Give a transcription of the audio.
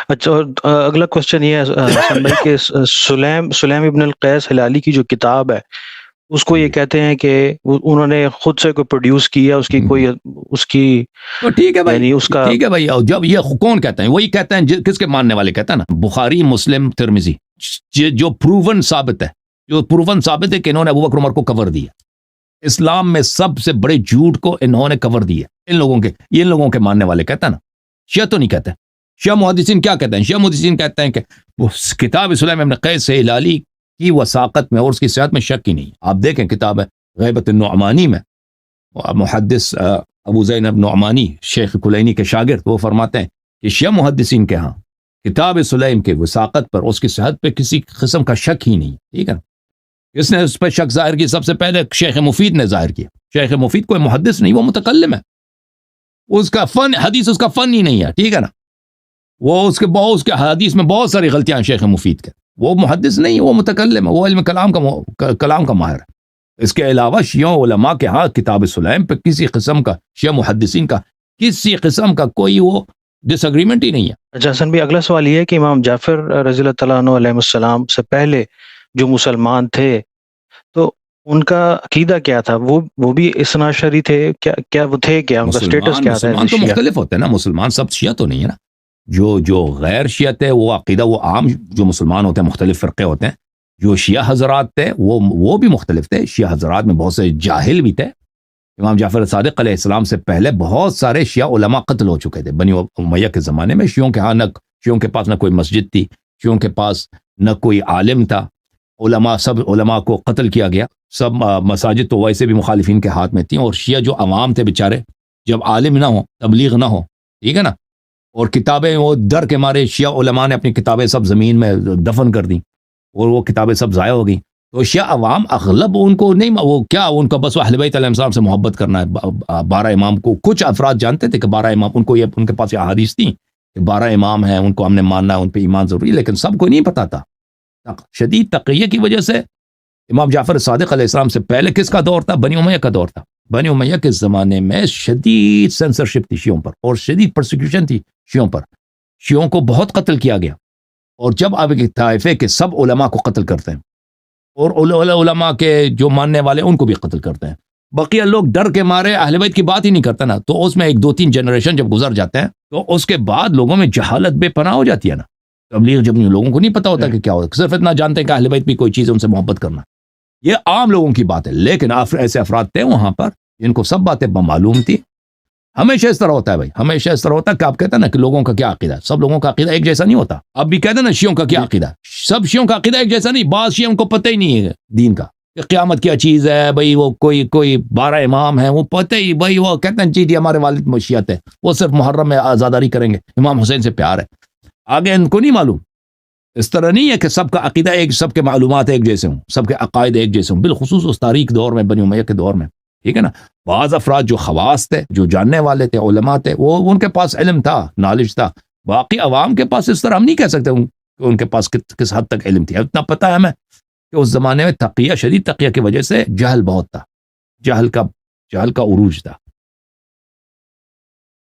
اچھا، اور اگلا کوشچن یہ ہے حسن بھائی کہ سلیم ابن القیس ہلالی کی جو کتاب ہے اس کو یہ کہتے ہیں کہ انہوں نے خود سے کوئی پروڈیوس کیا، اس کی کوئی اس کی تو ٹھیک ہے بھائی، یعنی اس کا ٹھیک ہے بھائی. جب یہ کون کہتے ہیں؟ وہی کہتے ہیں کس کے ماننے والے کہتے ہیں نا، بخاری، مسلم، ترمذی، جو پروون ثابت ہے، جو پروون ثابت ہے کہ انہوں نے ابوبکر عمر کو کور دیا. اسلام میں سب سے بڑے جھوٹ کو انہوں نے کور دیا. ان لوگوں کے ماننے والے کہتے ہیں نا. شیعہ تو نہیں کہتے. شیعہ محدثین کیا کہتے ہیں؟ شیعہ محدثین کہتے ہیں کہ وہ کتاب سلیم ابن قیس ہلالی کی وثاقت میں اور اس کی صحت میں شک ہی نہیں. آپ دیکھیں کتاب ہے غیبت النعمانی میں، محدث ابو زینب نعمانی شیخ کلینی کے شاگرد، وہ فرماتے ہیں کہ شیعہ محدثین کے ہاں کتاب سلیم کے وثاقت پر، اس کی صحت پہ کسی قسم کا شک ہی نہیں. ٹھیک ہے، اس نے اس پہ شک ظاہر کی سب سے پہلے شیخ مفید نے ظاہر کیا. شیخ مفید کوئی محدث نہیں، وہ متکلم ہے. اس کا فن حدیث اس کا فن ہی نہیں ہے. ٹھیک ہے نا، وہ اس کے حدیث میں بہت ساری غلطیاں ہیں شیخ مفید کے. وہ محدث نہیں، وہ متکلم ہے، وہ علم کلام کا ماہر ہے. اس کے علاوہ شیعہ علماء کے ہاں کتاب سلیم پہ کسی قسم کا، شیعہ محدثین کا کسی قسم کا کوئی وہ ڈس اگریمنٹ ہی نہیں ہے. اچھا حسن بھی اگلا سوال یہ ہے کہ امام جعفر رضی اللہ تعالیٰ عنہ علیہ السلام سے پہلے جو مسلمان تھے تو ان کا عقیدہ کیا تھا؟ وہ بھی اثنا عشری تھے کیا وہ تھے کیا ان کا اسٹیٹس کیا تھا؟ مسلمان تو مختلف ہوتے ہیں نا، مسلمان سب شیعہ تو نہیں ہے نا. جو غیر شیعہ تھے وہ عقیدہ، وہ عام جو مسلمان ہوتے ہیں مختلف فرقے ہوتے ہیں. جو شیعہ حضرات تھے وہ بھی مختلف تھے. شیعہ حضرات میں بہت سے جاہل بھی تھے. امام جعفر صادق علیہ السلام سے پہلے بہت سارے شیعہ علماء قتل ہو چکے تھے بنی امیہ کے زمانے میں. شیعوں کے ہاں شیعوں کے پاس نہ کوئی مسجد تھی، شیعوں کے پاس نہ کوئی عالم تھا. سب علماء کو قتل کیا گیا. سب مساجد تو ویسے بھی مخالفین کے ہاتھ میں تھیں. اور شیعہ جو عوام تھے بیچارے، جب عالم نہ ہو، تبلیغ نہ ہو، ٹھیک ہے نا، اور کتابیں وہ ڈر کے مارے شیعہ علماء نے اپنی کتابیں سب زمین میں دفن کر دیں اور وہ کتابیں سب ضائع ہو گئیں. تو شیعہ عوام اغلب ان کو نہیں، وہ کیا ان کا بس اہل بیت علیہ السلام سے محبت کرنا ہے. 12 امام کو کچھ افراد جانتے تھے کہ 12 امام، ان کے پاس یہ احادیث تھیں کہ 12 امام ہیں، ان کو ہم نے ماننا ہے، ان پہ ایمان ضروری ہے، لیکن سب کو نہیں پتا تھا. شدید تقیہ کی وجہ سے امام جعفر صادق علیہ السلام سے پہلے کس کا دور تھا؟ بنی امیہ کا دور تھا. بنی امیہ کے زمانے میں شدید سینسرشپ تھی شیعوں پر، اور شدید پرسیکیوشن تھی شیعوں پر. شیعوں کو بہت قتل کیا گیا. اور جب آپ ایک طائفے کے سب علماء کو قتل کرتے ہیں اور علماء کے جو ماننے والے ان کو بھی قتل کرتے ہیں، بقیہ لوگ ڈر کے مارے اہل بیت کی بات ہی نہیں کرتے نا، تو اس میں 1-2-3 جنریشن جب گزر جاتے ہیں تو اس کے بعد لوگوں میں جہالت بے پناہ ہو جاتی ہے نا. تبلیغ جب لوگوں کو نہیں پتا ہوتا کہ کیا ہوتا، صرف اتنا جانتے ہیں کہ اہل بیت بھی کوئی چیز ہے، ان سے محبت کرنا. یہ عام لوگوں کی بات ہے. لیکن ایسے افراد تھے وہاں پر جن کو سب باتیں معلوم تھی. ہمیشہ اس طرح ہوتا ہے بھائی، ہمیشہ اس طرح ہوتا ہے کہ آپ کہتے ہیں نا کہ لوگوں کا کیا عقیدہ ہے، سب لوگوں کا عقیدہ ایک جیسا نہیں ہوتا. اب بھی کہتے ہیں نا شیعوں کا کیا عقیدہ، سب شیعوں کا عقیدہ ایک جیسا نہیں. بعض شیعوں کو پتہ ہی نہیں ہے دین کا کہ قیامت کیا چیز ہے. بھائی وہ کوئی 12 امام ہیں، وہ پتہ ہی، بھائی وہ کہتے ہیں جی ہمارے والد مشیت ہے، وہ صرف محرم میں آزاداری کریں گے، امام حسین سے پیار ہے. آگے ان کو نہیں معلوم. اس طرح نہیں ہے کہ سب کا عقیدہ ایک، سب کے معلومات ایک جیسے ہوں، سب کے عقائد ایک جیسے ہوں، بالخصوص اس تاریخ دور میں، بنی امیہ کے دور میں. ٹھیک ہے نا، بعض افراد جو خواص تھے، جو جاننے والے تھے، علماء تھے، وہ ان کے پاس علم تھا، نالج تھا. باقی عوام کے پاس اس طرح ہم نہیں کہہ سکتے کہ ان کے پاس کس حد تک علم تھی. اتنا پتہ ہے ہمیں کہ اس زمانے میں تقیہ، شدید تقیہ کی وجہ سے جہل بہت تھا، جہل کا عروج تھا.